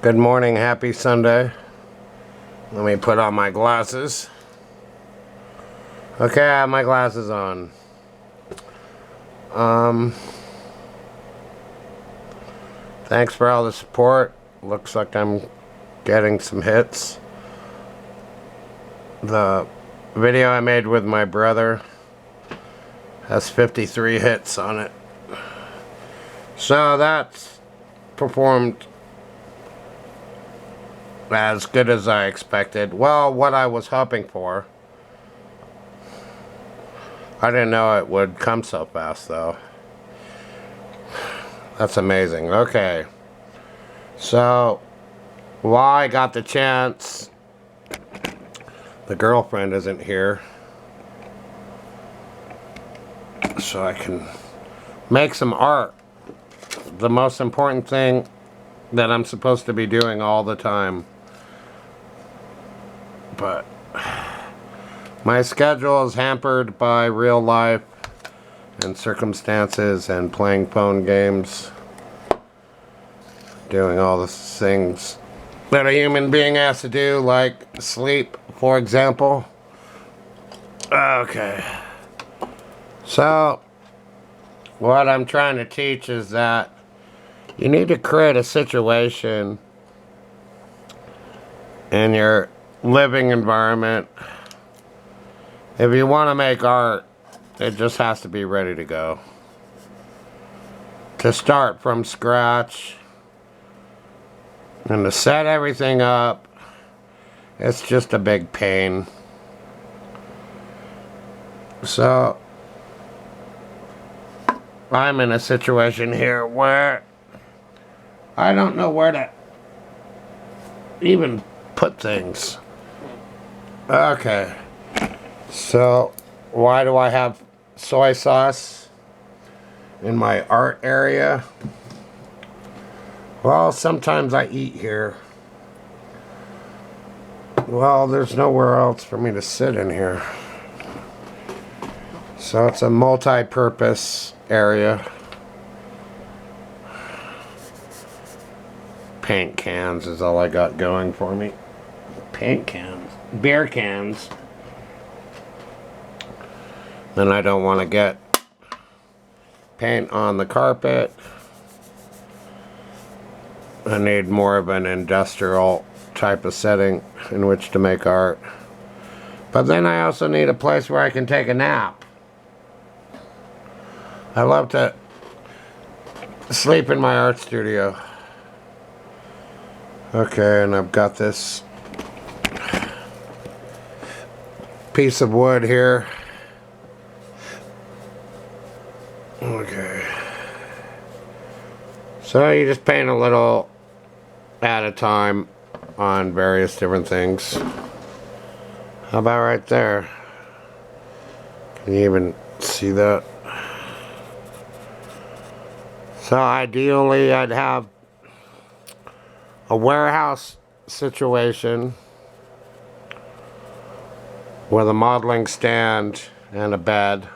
Good morning, happy Sunday. Let me put on my glasses. Okay, I have my glasses on. Thanks for all the support. Looks like I'm getting some hits. The video I made with my brother has 53 hits on it. So that's performed as good as I expected. Well, what I was hoping for. I didn't know it would come so fast, though. That's amazing. Okay. So, while I got the chance, the girlfriend isn't here. So I can make some art. The most important thing that I'm supposed to be doing all the time. But my schedule is hampered by real life and circumstances and playing phone games, doing all the things that a human being has to do, like sleep, for example. Okay. So, what I'm trying to teach is that you need to create a situation in your living environment. If you want to make art, it just has to be ready to go. To start from scratch and to set everything up, it's just a big pain. So, I'm in a situation here where I don't know where to even put things. Okay. So, why do I have soy sauce in my art area? Well, sometimes I eat here. Well, there's nowhere else for me to sit in here. So it's a multi-purpose area. Paint cans is all I got going for me. Paint cans. Beer cans. Then I don't want to get paint on the carpet. I need more of an industrial type of setting in which to make art. But then I also need a place where I can take a nap. I love to sleep in my art studio. Okay, and I've got this piece of wood here. Okay. So you just paint a little at a time on various different things. How about right there? Can you even see that? So ideally I'd have a warehouse situation with a modeling stand and a bed.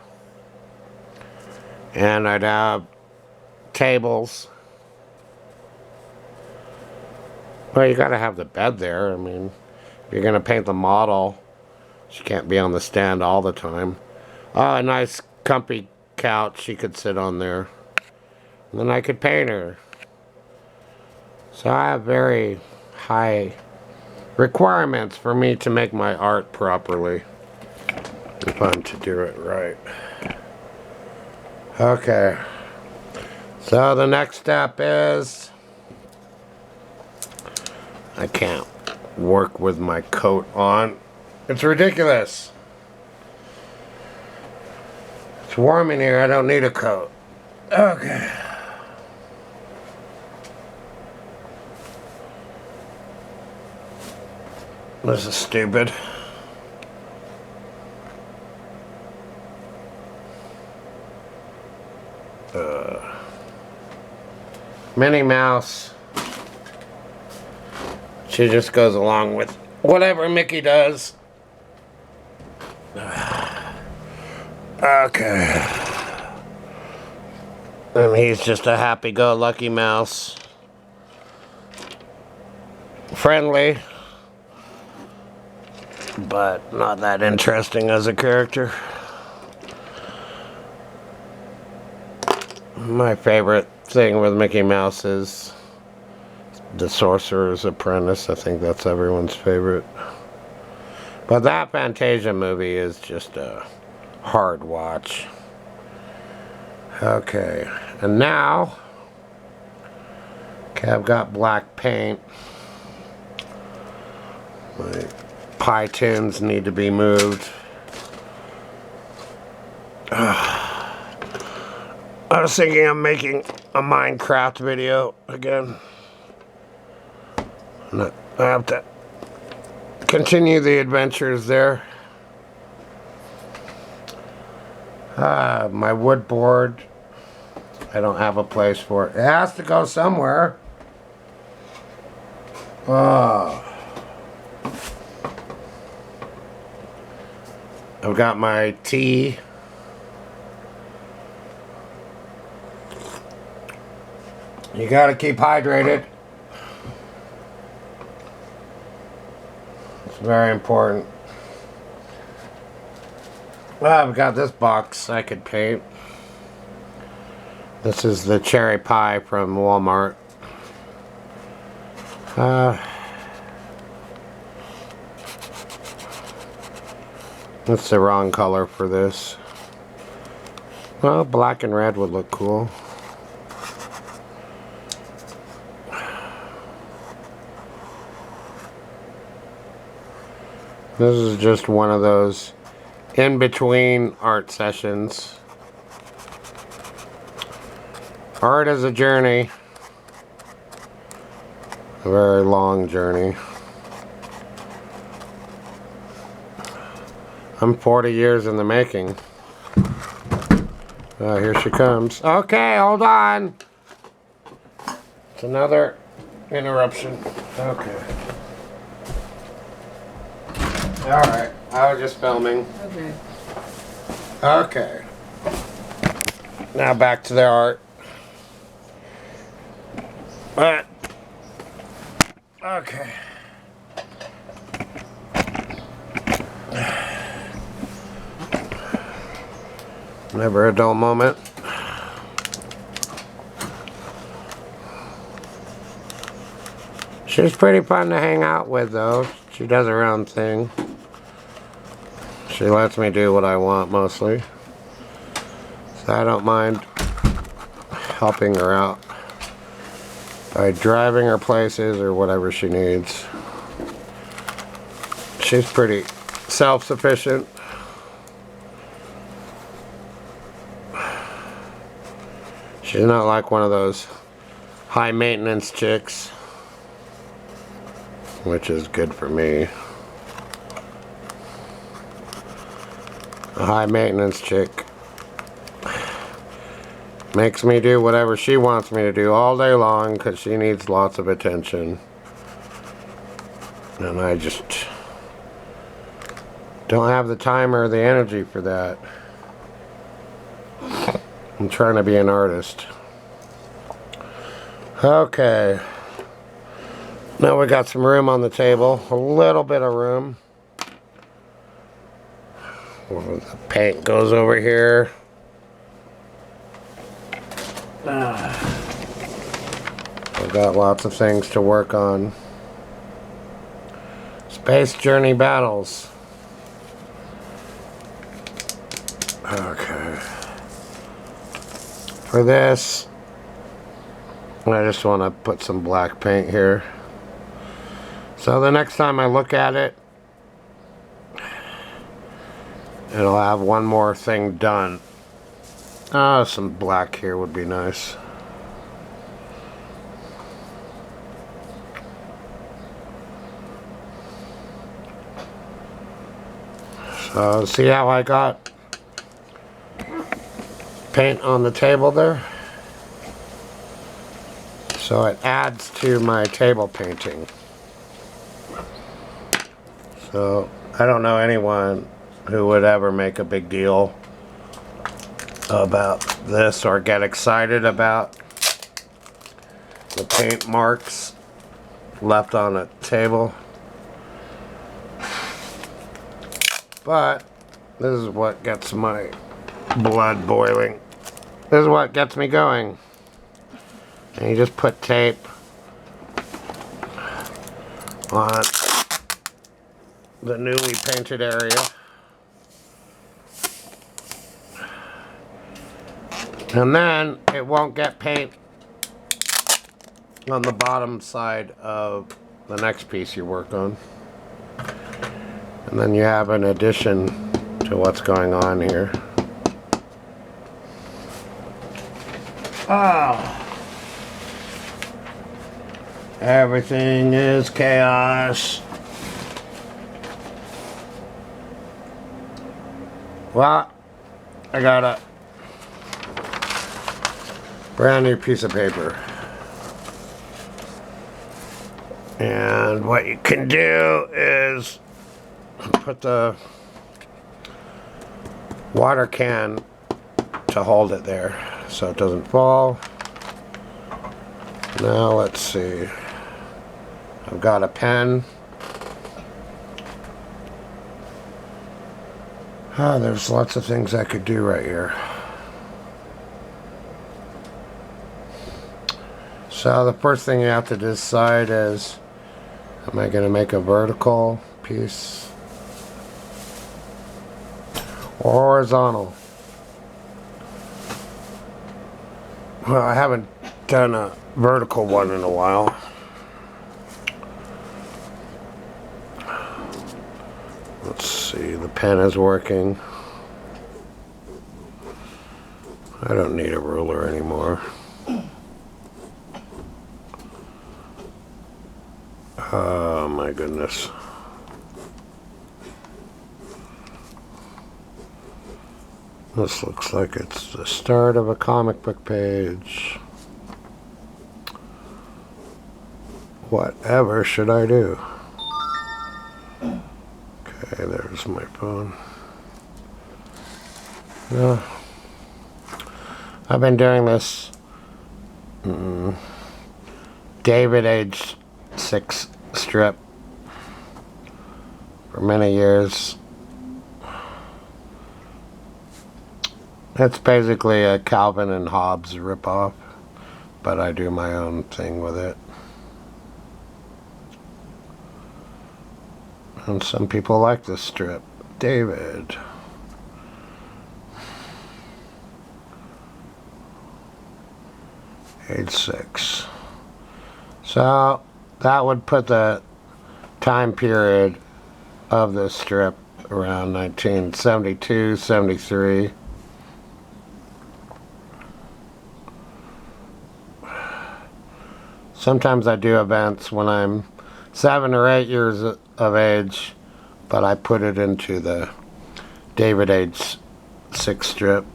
And I'd have tables. Well, you gotta have the bed there. I mean, if you're gonna paint the model, she can't be on the stand all the time. Oh, a nice comfy couch she could sit on there. And then I could paint her. So I have very high requirements for me to make my art properly, if I'm to do it right. Okay. So the next step is I can't work with my coat on. It's ridiculous. It's warm in here. I don't need a coat. Okay. This is stupid. Minnie Mouse. She just goes along with whatever Mickey does. Okay. And he's just a happy-go-lucky mouse. friendly, but not that interesting as a character. My favorite thing with Mickey Mouse is the Sorcerer's Apprentice. I think that's everyone's favorite. But that Fantasia movie is just a hard watch. Okay, and now, okay, I've got black paint. My pie tins need to be moved. I was thinking of making a Minecraft video again. I have to continue the adventures there. My wood board, I don't have a place for it. It has to go somewhere. Oh. I've got my tea. You gotta keep hydrated. It's very important. Well, I've got this box I could paint. This is the cherry pie from Walmart. That's the wrong color for this. Well, black and red would look cool. This is just one of those in-between art sessions. Art is a journey. A very long journey. I'm 40 years in the making. Here she comes. Okay, hold on. It's another interruption. Okay. Alright, I was just filming. Okay. Okay. Now back to the art. Okay. Never a dull moment. She's pretty fun to hang out with, though. She does her own thing. She lets me do what I want, mostly. So I don't mind helping her out by driving her places or whatever she needs. She's pretty self-sufficient. She's not like one of those high-maintenance chicks, which is good for me. A high-maintenance chick makes me do whatever she wants me to do all day long because she needs lots of attention. And I just don't have the time or the energy for that. I'm trying to be an artist. Okay. Now we got some room on the table. A little bit of room. Well, the paint goes over here. I've got lots of things to work on. Space Journey Battles. Okay. For this, I just want to put some black paint here. So the next time I look at it, it'll have one more thing done. Some black here would be nice. So see how I got paint on the table there? So it adds to my table painting. So I don't know anyone who would ever make a big deal about this or get excited about the paint marks left on the table. But this is what gets my blood boiling. This is what gets me going. And you just put tape on the newly painted area. And then it won't get paint on the bottom side of the next piece you work on. And then you have an addition to what's going on here. Oh. Everything is chaos. Well, I got a brand new piece of paper. And what you can do is put the water can to hold it there so it doesn't fall. Now let's see. I've got a pen. Oh, there's lots of things I could do right here. So the first thing you have to decide is, am I going to make a vertical piece or horizontal? Well, I haven't done a vertical one in a while. Let's see, the pen is working. I don't need a ruler anymore. Oh my goodness. This looks like it's the start of a comic book page. Whatever should I do? Okay, there's my phone. I've been doing this David age 6 strip for many years. It's basically a Calvin and Hobbes ripoff, but I do my own thing with it. And some people like this strip. David. Age 6. So that would put the time period of this strip around 1972, 73. Sometimes I do events when I'm 7 or 8 years of age, but I put it into the David age 6 strip.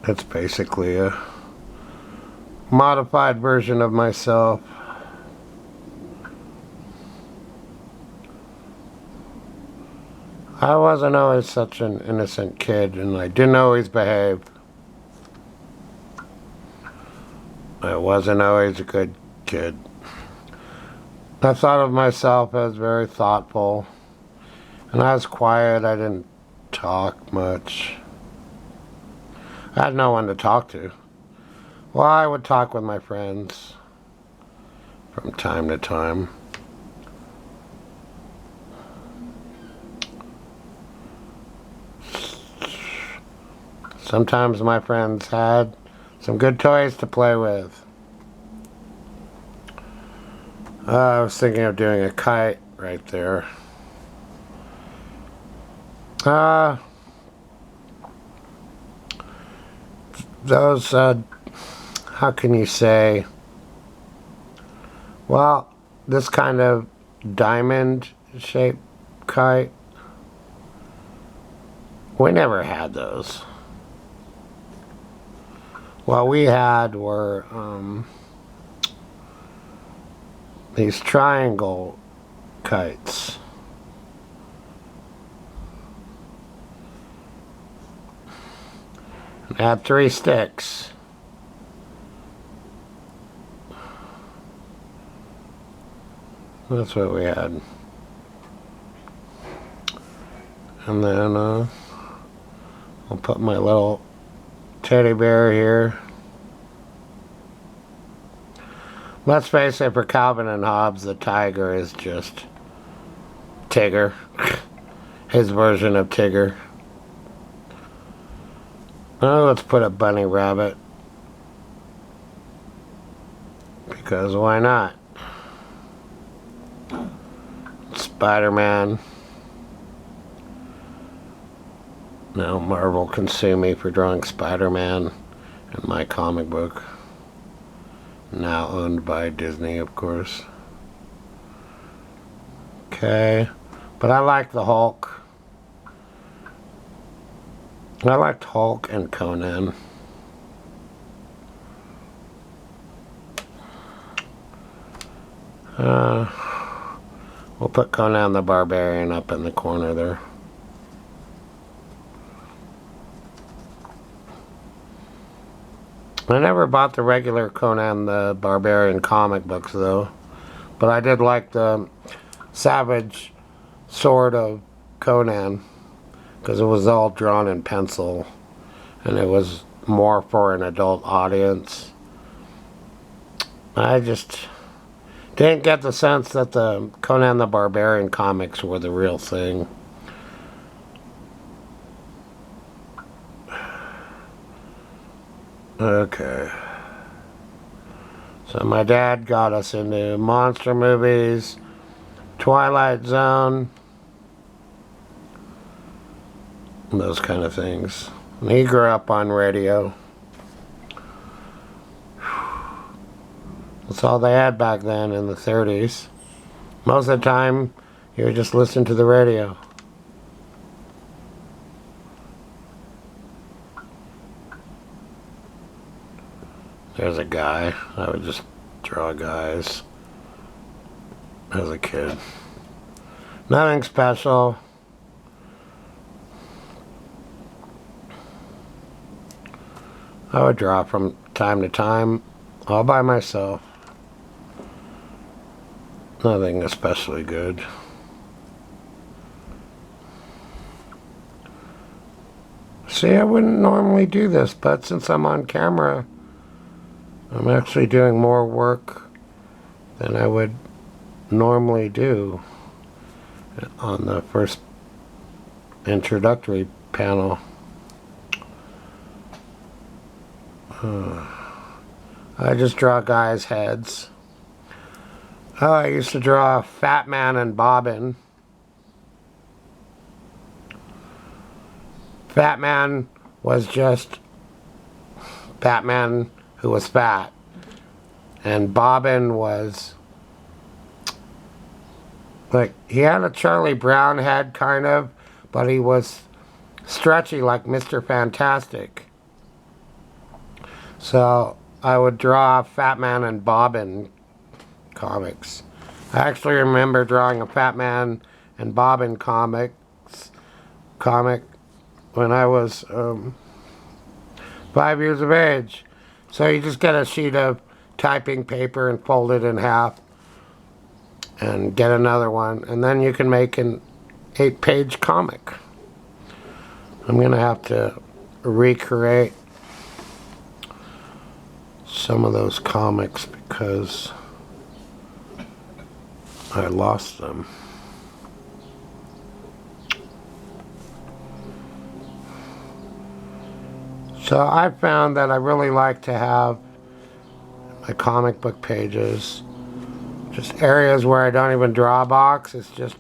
It's basically a modified version of myself. I wasn't always such an innocent kid, and I didn't always behave. I wasn't always a good kid. I thought of myself as very thoughtful, and I was quiet. I didn't talk much. I had no one to talk to. Well, I would talk with my friends from time to time. Sometimes my friends had some good toys to play with. I was thinking of doing a kite right there. Those, how can you say, well, this kind of diamond-shaped kite, we never had those. What we had were these triangle kites. It had 3 sticks. That's what we had. And then I'll put my little teddy bear here. Let's face it, for Calvin and Hobbes, the tiger is just Tigger. His version of Tigger. Oh, let's put a bunny rabbit. Because why not? Spider-Man. Now Marvel can sue me for drawing Spider-Man in my comic book. Now owned by Disney, of course. Okay. But I like the Hulk. I liked Hulk and Conan. We'll put Conan the Barbarian up in the corner there. I never bought the regular Conan the Barbarian comic books though, but I did like the Savage Sword of Conan because it was all drawn in pencil and it was more for an adult audience. I just didn't get the sense that the Conan the Barbarian comics were the real thing. Okay. So my dad got us into monster movies, Twilight Zone, those kind of things. And he grew up on radio. That's all they had back then in the 30s. Most of the time, you would just listen to the radio. There's a guy. I would just draw guys as a kid. Nothing special. I would draw from time to time, all by myself. Nothing especially good. See, I wouldn't normally do this, but since I'm on camera, I'm actually doing more work than I would normally do on the first introductory panel. I just draw guys' heads. Oh, I used to draw Fat Man and Bobbin. Fat Man was just Batman who was fat. And Bobbin was like, he had a Charlie Brown head kind of, but he was stretchy like Mr. Fantastic. So I would draw Fat Man and Bobbin comics. I actually remember drawing a Fat Man and Bobbin comic when I was 5 years of age. So you just get a sheet of typing paper and fold it in half and get another one, and then you can make an 8-page comic. I'm gonna have to recreate some of those comics because I lost them. So I found that I really like to have my comic book pages just areas where I don't even draw a box. It's just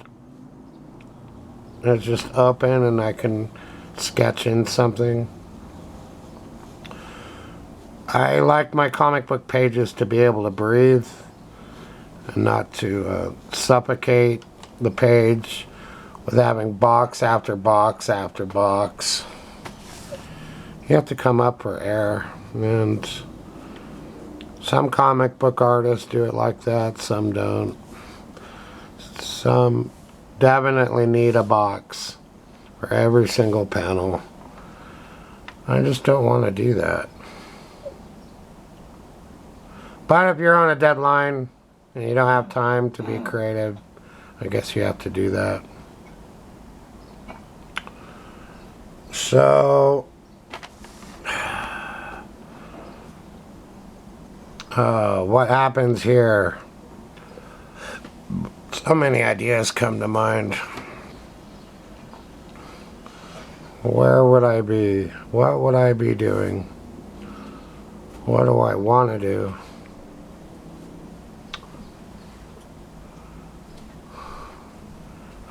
open and I can sketch in something. I like my comic book pages to be able to breathe and not to suffocate the page with having box after box after box. You have to come up for air, and some comic book artists do it like that, some don't. Some definitely need a box for every single panel. I just don't want to do that. But if you're on a deadline, and you don't have time to be creative, I guess you have to do that. So, what happens here? So many ideas come to mind. Where would I be? What would I be doing? What do I want to do?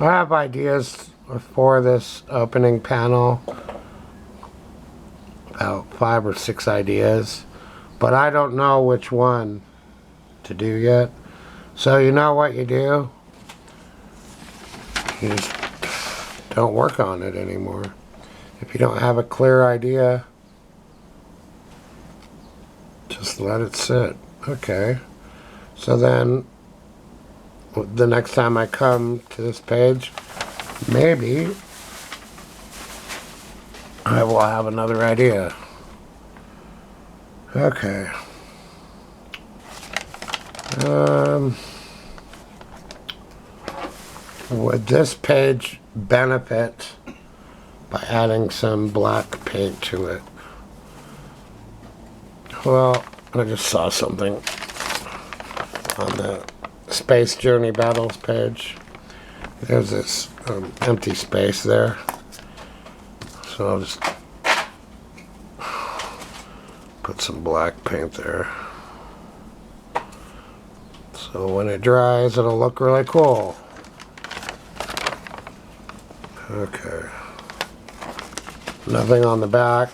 I have ideas for this opening panel, about 5 or 6 ideas, but I don't know which one to do yet. So you know what you do? You just don't work on it anymore. If you don't have a clear idea, just let it sit. Okay. So then, the next time I come to this page, maybe I will have another idea. Okay. Would this page benefit by adding some black paint to it? Well, I just saw something on the Space Journey Battles page. There's this empty space there. So I'll just put some black paint there. So when it dries, it'll look really cool. Okay. Nothing on the back.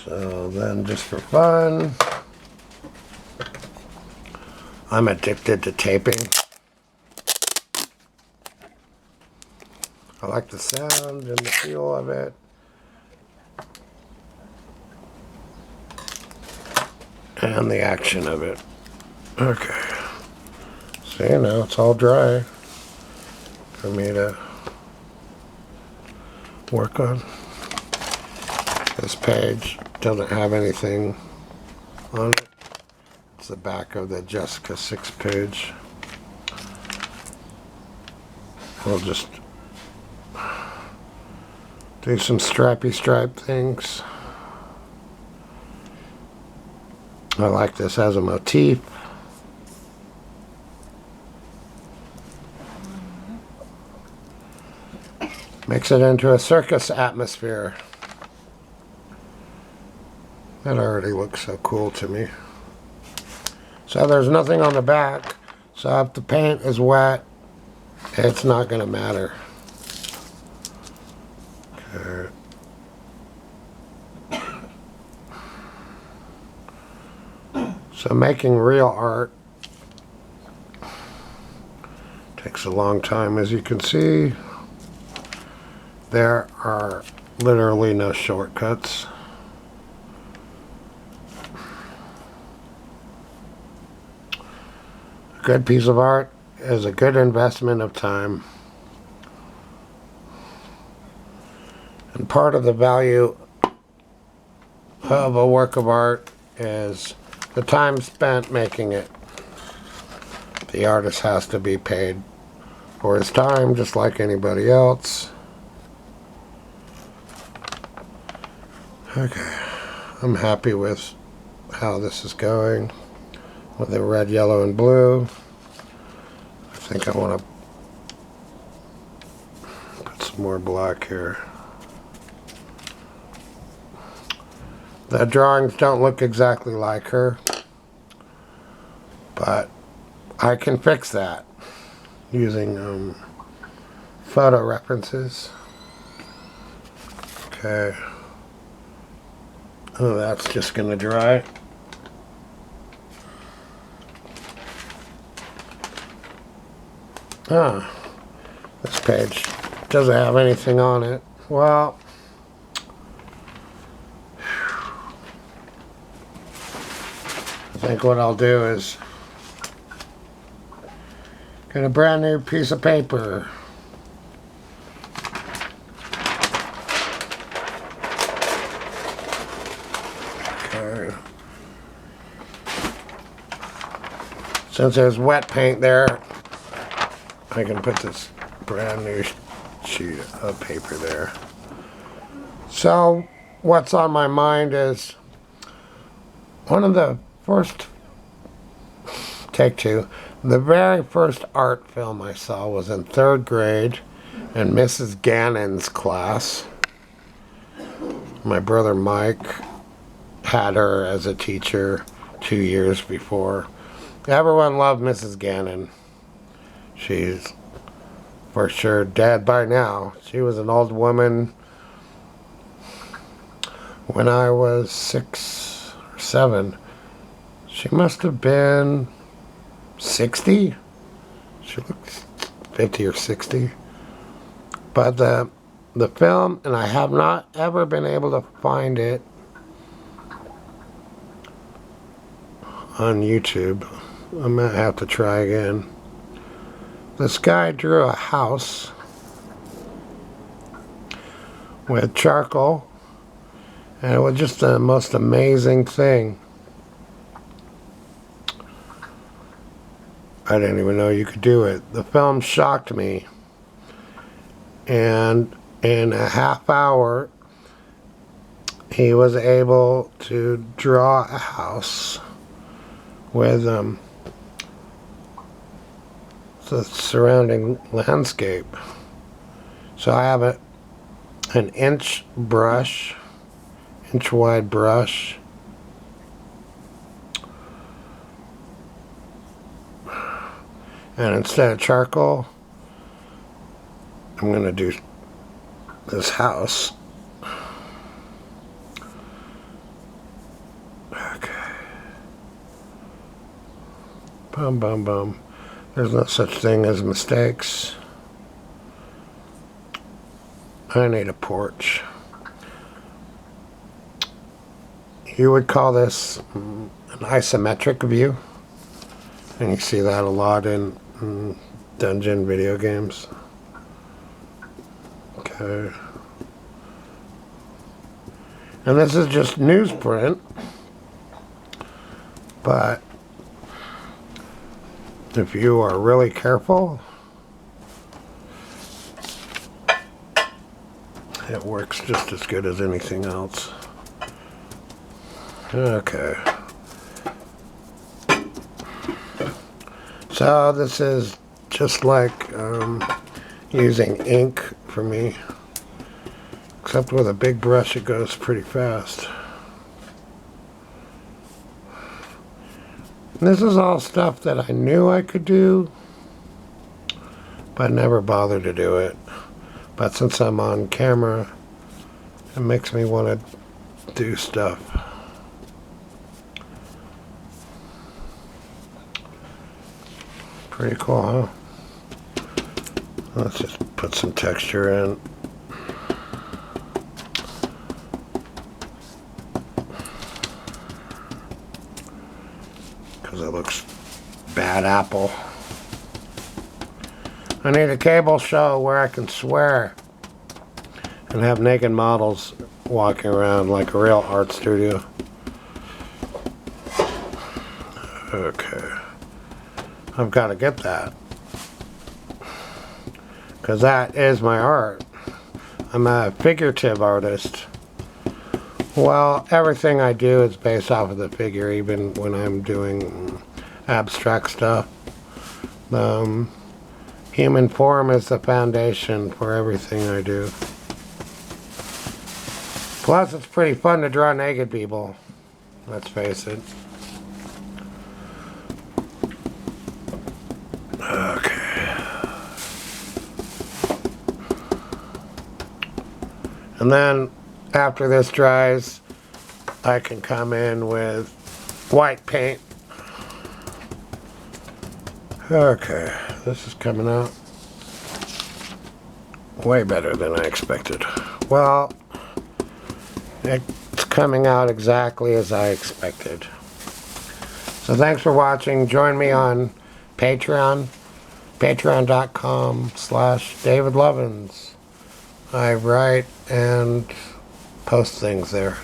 So then, just for fun, I'm addicted to taping. I like the sound and the feel of it. And the action of it. Okay. So now it's all dry for me to work on. This page doesn't have anything on it. It's the back of the Jessica 6 page. I'll just do some stripy stripe things. I like this as a motif. Makes it into a circus atmosphere. That already looks so cool to me. So there's nothing on the back, so if the paint is wet, it's not going to matter. Okay. So making real art takes a long time, as you can see. There are literally no shortcuts. A good piece of art is a good investment of time. And part of the value of a work of art is the time spent making it. The artist has to be paid for his time, just like anybody else. Okay, I'm happy with how this is going with the red, yellow, and blue. I think I want to put some more black here. The drawings don't look exactly like her, but I can fix that using photo references. Okay. Oh, that's just gonna dry. Ah, this page doesn't have anything on it. Well, I think what I'll do is get a brand new piece of paper. Okay. Since there's wet paint there, I can put this brand new sheet of paper there. So what's on my mind is one of the first, take two, the very first art film I saw was in 3rd grade in Mrs. Gannon's class. My brother Mike had her as a teacher 2 years before. Everyone loved Mrs. Gannon. She's for sure dead by now. She was an old woman when I was 6 or 7. She must have been 60. She looks 50 or 60. But the film, and I have not ever been able to find it on YouTube. I might have to try again. This guy drew a house with charcoal, and it was just the most amazing thing. I didn't even know you could do it. The film shocked me, and in a half hour he was able to draw a house with the surrounding landscape. So I have an inch wide brush, and instead of charcoal, I'm going to do this house. Okay. Bum, bum, bum. There's no such thing as mistakes. I need a porch. You would call this an isometric view. And you see that a lot in dungeon video games. Okay. And this is just newsprint. But if you are really careful, it works just as good as anything else. Okay. So this is just like using ink for me. Except with a big brush it goes pretty fast. This is all stuff that I knew I could do, but never bothered to do it. But since I'm on camera, it makes me want to do stuff. Pretty cool, huh? Let's just put some texture in. Because it looks bad apple. I need a cable show where I can swear and have naked models walking around like a real art studio. Okay. I've got to get that. Because that is my art. I'm a figurative artist. Well, everything I do is based off of the figure, even when I'm doing abstract stuff. Human form is the foundation for everything I do. Plus, it's pretty fun to draw naked people. Let's face it. Okay. And then, after this dries, I can come in with white paint. Okay, this is coming out way better than I expected. Well, it's coming out exactly as I expected. So thanks for watching. Join me on Patreon, patreon.com/David Lovins. I write and post things there.